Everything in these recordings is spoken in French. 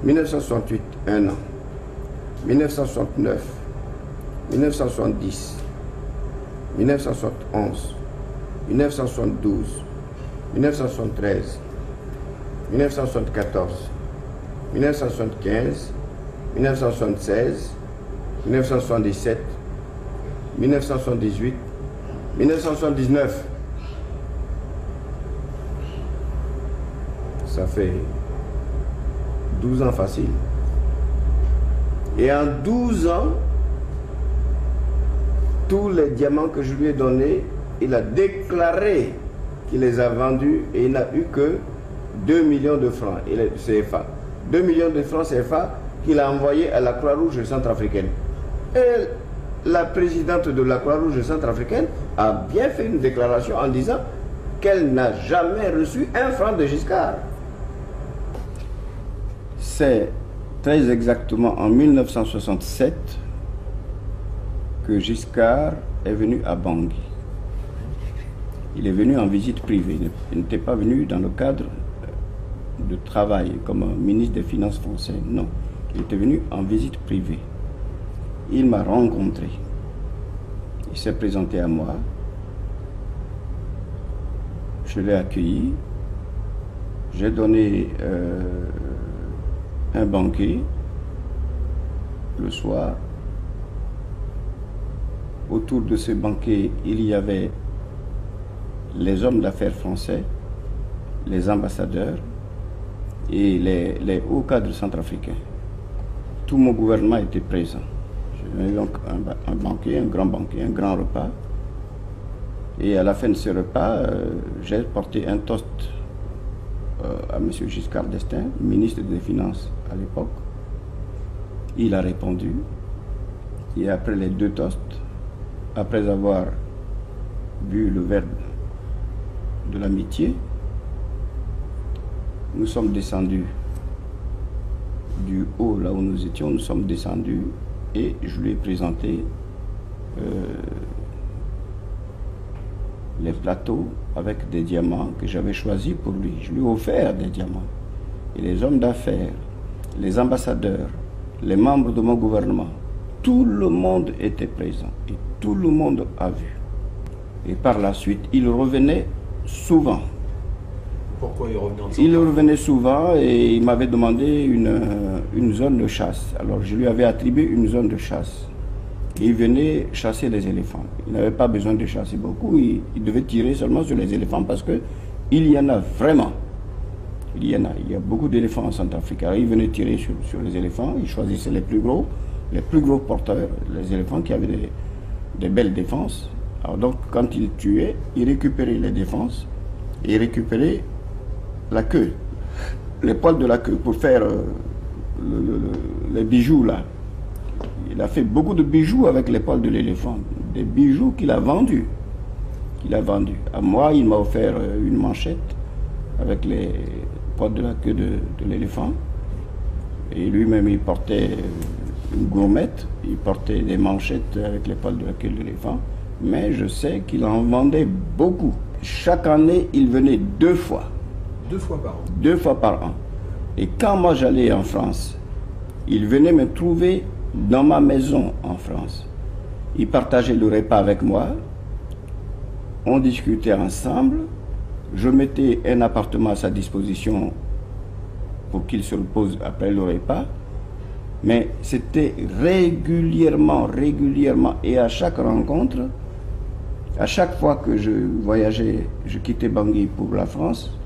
1968, 1 an. 1969, 1970, 1971, 1972, 1973, 1974, 1975, 1976, 1977, 1978, 1979. Ça fait 12 ans facile. Et en 12 ans, tous les diamants que je lui ai donnés, il a déclaré qu'il les a vendus et il n'a eu que 2 millions de francs CFA. 2 millions de francs CFA qu'il a envoyés à la Croix-Rouge centrafricaine. Et la présidente de la Croix-Rouge centrafricaine a bien fait une déclaration en disant qu'elle n'a jamais reçu un franc de Giscard. C'est très exactement en 1967 que Giscard est venu à Bangui. Il est venu en visite privée, il n'était pas venu dans le cadre de travail comme ministre des Finances français, non. Il était venu en visite privée. Il m'a rencontré. Il s'est présenté à moi. Je l'ai accueilli. J'ai donné un banquet le soir. Autour de ce banquet, il y avait les hommes d'affaires français, les ambassadeurs et les hauts cadres centrafricains. Tout mon gouvernement était présent. J'ai eu donc un banquet, un grand repas. Et à la fin de ce repas, j'ai porté un toast à M. Giscard d'Estaing, ministre des Finances à l'époque. Il a répondu. Et après les deux toasts, après avoir bu le verre de l'amitié, nous sommes descendus du haut, là où nous étions, nous sommes descendus et je lui ai présenté les plateaux avec des diamants que j'avais choisis pour lui. Je lui ai offert des diamants. Et les hommes d'affaires, les ambassadeurs, les membres de mon gouvernement, tout le monde était présent et tout le monde a vu. Et par la suite, il revenait souvent. Pourquoi il revenait en Il revenait souvent et il m'avait demandé une zone de chasse. Alors je lui avais attribué une zone de chasse. Et il venait chasser les éléphants. Il n'avait pas besoin de chasser beaucoup, il devait tirer seulement sur les éléphants parce qu'il y en a vraiment. Il y a beaucoup d'éléphants en Centrafrique. Alors il venait tirer sur les éléphants, il choisissait les plus gros porteurs, les éléphants qui avaient des belles défenses. Alors donc quand il tuait, il récupérait les défenses et il récupérait la queue, les poils de la queue pour faire les bijoux là. Il a fait beaucoup de bijoux avec les poils de l'éléphant, des bijoux qu'il a vendus. À moi, il m'a offert une manchette avec les poils de la queue de l'éléphant. Et lui-même, il portait une gourmette, il portait des manchettes avec les poils de la queue de l'éléphant. Mais je sais qu'il en vendait beaucoup. Chaque année, il venait 2 fois. 2 fois par an. 2 fois par an. Et quand moi j'allais en France, il venait me trouver dans ma maison en France. Il partageait le repas avec moi. On discutait ensemble. Je mettais un appartement à sa disposition pour qu'il se repose après le repas. Mais c'était régulièrement. Et à chaque rencontre, à chaque fois que je voyageais, je quittais Bangui pour la France,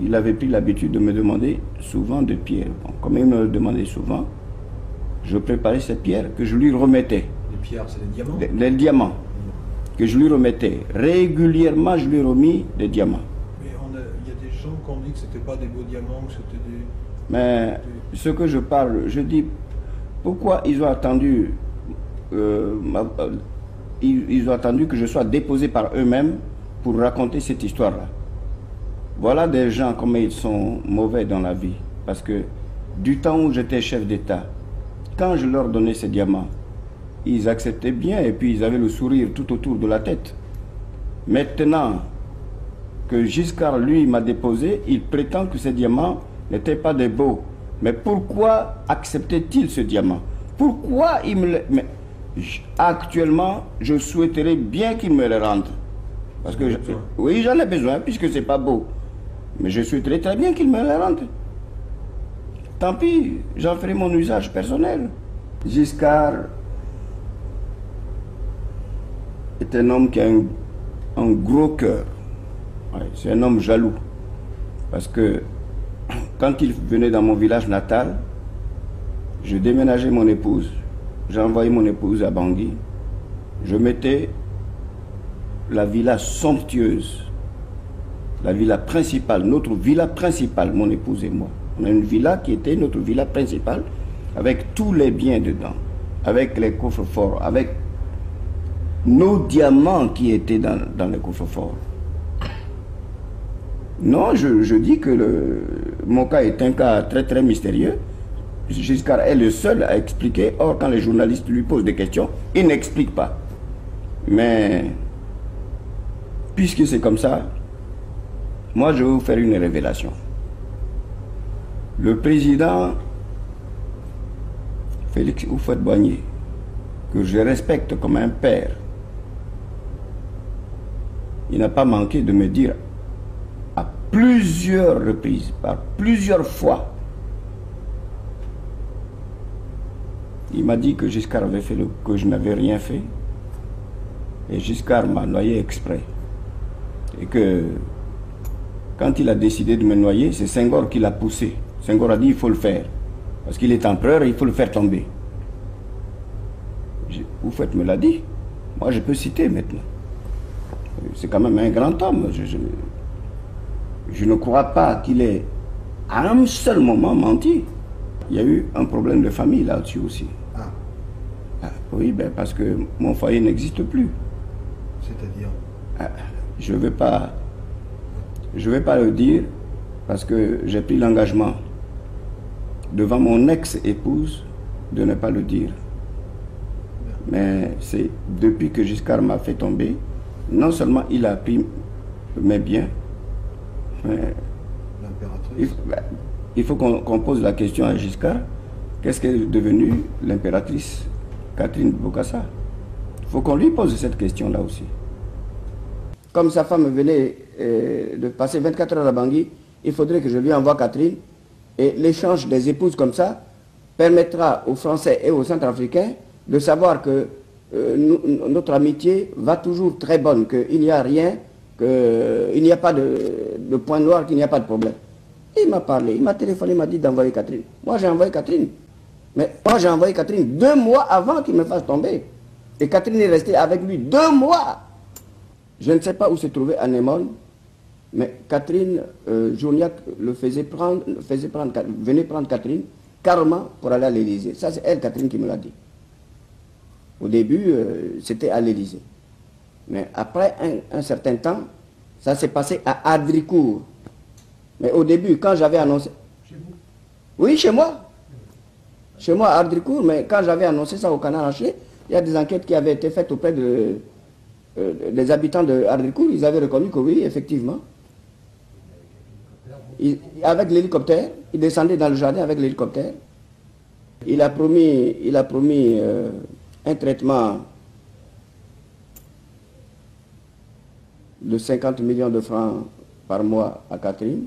il avait pris l'habitude de me demander souvent de pierres. Bon, comme il me le demandait souvent, je préparais ces pierres que je lui remettais. Les pierres, c'est des diamants? Les diamants que je lui remettais. Régulièrement, je lui ai remis des diamants. Mais il y a des gens qui ont dit que ce n'était pas des beaux diamants, que c'était des... Mais ce que je parle, je dis, pourquoi ils ont attendu ils ont attendu que je sois déposé par eux-mêmes pour raconter cette histoire-là. Voilà des gens comme ils sont mauvais dans la vie. Parce que du temps où j'étais chef d'État, quand je leur donnais ces diamants, ils acceptaient bien et puis ils avaient le sourire tout autour de la tête. Maintenant que Giscard, lui, m'a déposé, il prétend que ces diamants n'étaient pas des beaux. Mais pourquoi acceptait-il ce diamant? Pourquoi il me le... Mais actuellement, je souhaiterais bien qu'il me le rende. Parce que, oui, j'en ai besoin, puisque c'est pas beau. Mais je souhaiterais très bien qu'il me le rende. Tant pis, j'en ferai mon usage personnel. Giscard est un homme qui a un gros cœur. Ouais, c'est un homme jaloux. Parce que quand il venait dans mon village natal, je déménageais mon épouse. J'ai envoyé mon épouse à Bangui. Je mettais la villa somptueuse, la villa principale, notre villa principale, mon épouse et moi. On a une villa qui était notre villa principale, avec tous les biens dedans, avec les coffres-forts, avec nos diamants qui étaient dans les coffres-forts. Non, je dis que mon cas est un cas très très mystérieux. Giscard est le seul à expliquer. Or, quand les journalistes lui posent des questions, il n'explique pas. Mais, puisque c'est comme ça, moi je vais vous faire une révélation. Le président Félix Houphouët-Boigny, que je respecte comme un père, il n'a pas manqué de me dire à plusieurs reprises, par plusieurs fois, il m'a dit que Giscard avait fait que je n'avais rien fait. Et Giscard m'a noyé exprès. Et que quand il a décidé de me noyer, c'est Senghor qui l'a poussé. Senghor a dit il faut le faire. Parce qu'il est empereur et il faut le faire tomber. Houphouët me l'a dit. Moi je peux citer maintenant. C'est quand même un grand homme. Je ne crois pas qu'il ait à un seul moment menti. Il y a eu un problème de famille là-dessus aussi. Ah, oui, ben parce que mon foyer n'existe plus. C'est-à-dire? Je ne vais pas le dire parce que j'ai pris l'engagement devant mon ex-épouse de ne pas le dire. Mais c'est depuis que Giscard m'a fait tomber, non seulement il a pris mes biens, mais il faut qu'on pose la question à Giscard, qu'est-ce qu'elle est devenue l'impératrice Catherine Bokassa? Il faut qu'on lui pose cette question-là aussi. Comme sa femme venait de passer 24 heures à Bangui, il faudrait que je lui envoie Catherine. Et l'échange des épouses comme ça permettra aux Français et aux Centrafricains de savoir que notre amitié va toujours très bonne, qu'il n'y a rien, qu'il n'y a pas de point noir, qu'il n'y a pas de problème. Il m'a parlé, il m'a téléphoné, il m'a dit d'envoyer Catherine. Moi j'ai envoyé Catherine. Mais moi j'ai envoyé Catherine 2 mois avant qu'il me fasse tomber. Et Catherine est restée avec lui 2 mois. Je ne sais pas où se trouvait Anémone, mais Catherine, Journiac venait prendre Catherine carrément pour aller à l'Élysée. Ça c'est elle, Catherine, qui me l'a dit. Au début, c'était à l'Élysée. Mais après un certain temps, ça s'est passé à Ardricourt. Mais au début, quand j'avais annoncé... Chez vous? Oui, chez moi. Chez moi, à Ardricourt, mais quand j'avais annoncé ça au Canard enchaîné, il y a des enquêtes qui avaient été faites auprès des habitants de Ardricourt. Ils avaient reconnu que oui, effectivement. Avec l'hélicoptère, il descendait dans le jardin avec l'hélicoptère. Il a promis un traitement de 50 millions de francs par mois à Catherine.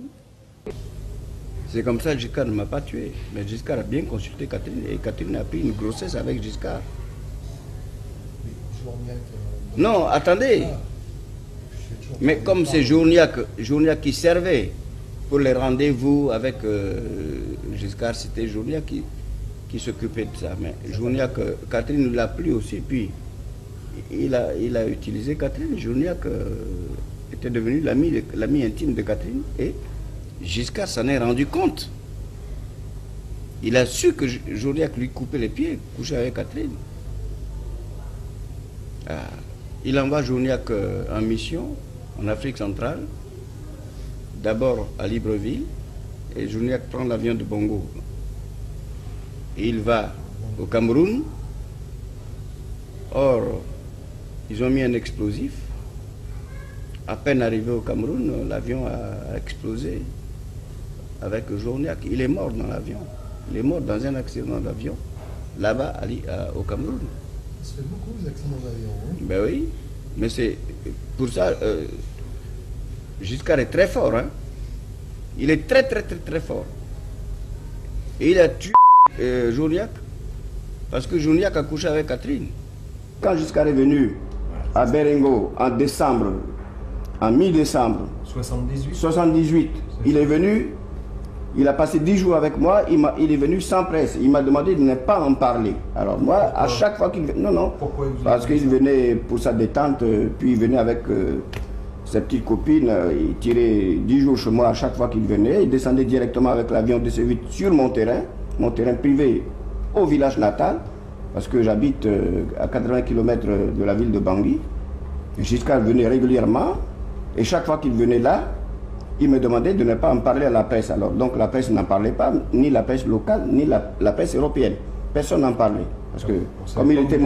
C'est comme ça que Giscard ne m'a pas tué. Mais Giscard a bien consulté Catherine et Catherine a pris une grossesse avec Giscard. Non, attendez. Mais comme c'est Journiac qui servait pour les rendez-vous avec Giscard, c'était Journiac qui s'occupait de ça. Mais Journiac, Catherine l'a plu aussi. Puis il a utilisé Catherine. Journiac était devenu l'ami intime de Catherine et Giscard s'en est rendu compte. Il a su que Journiac lui coupait les pieds, couchait avec Catherine. Il envoie Journiac en mission en Afrique centrale, d'abord à Libreville, et Journiac prend l'avion de Bongo. Et il va au Cameroun. Or, ils ont mis un explosif. À peine arrivé au Cameroun, l'avion a explosé. avec Journiac. Il est mort dans l'avion. Il est mort dans un accident d'avion, là-bas, au Cameroun. Ça fait beaucoup d'accidents d'avion. Hein? Ben oui, mais c'est pour ça, Giscard est très fort. Hein? Il est très fort. Et il a tué Journiac, parce que Journiac a couché avec Catherine. Quand Giscard est venu à Berengo en décembre, en mi-décembre 78, il est venu, il a passé 10 jours avec moi, il est venu sans presse. Il m'a demandé de ne pas en parler. Alors moi, pourquoi? À chaque fois qu'il venait... Non, parce qu'il venait pour sa détente, puis il venait avec ses petites copines, il tirait 10 jours chez moi à chaque fois qu'il venait, il descendait directement avec l'avion DC-8 sur mon terrain privé au village natal, parce que j'habite à 80 km de la ville de Bangui. Giscard venait régulièrement, et chaque fois qu'il venait là, il me demandait de ne pas en parler à la presse. Alors, donc la presse n'en parlait pas, ni la presse locale, ni la presse européenne. Personne n'en parlait. Parce que, comme il était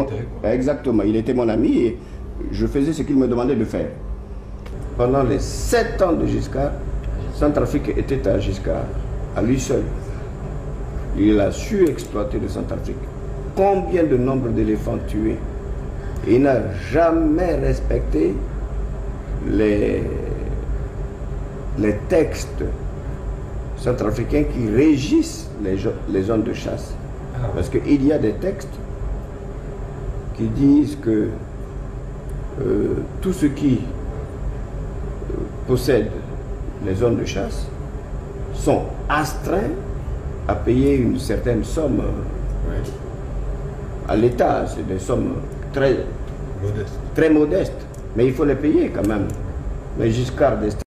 exactement, il était mon ami, et je faisais ce qu'il me demandait de faire. Pendant les 7 ans de Giscard, Centrafrique était à Giscard, à lui seul. Il a su exploiter le Centrafrique. Combien de nombre d'éléphants tués? Il n'a jamais respecté les textes centrafricains qui régissent les zones de chasse. Parce qu'il y a des textes qui disent que tout ce qui possède les zones de chasse sont astreints à payer une certaine somme à l'État. C'est des sommes très modestes, mais il faut les payer quand même. Mais Giscard d'Estaing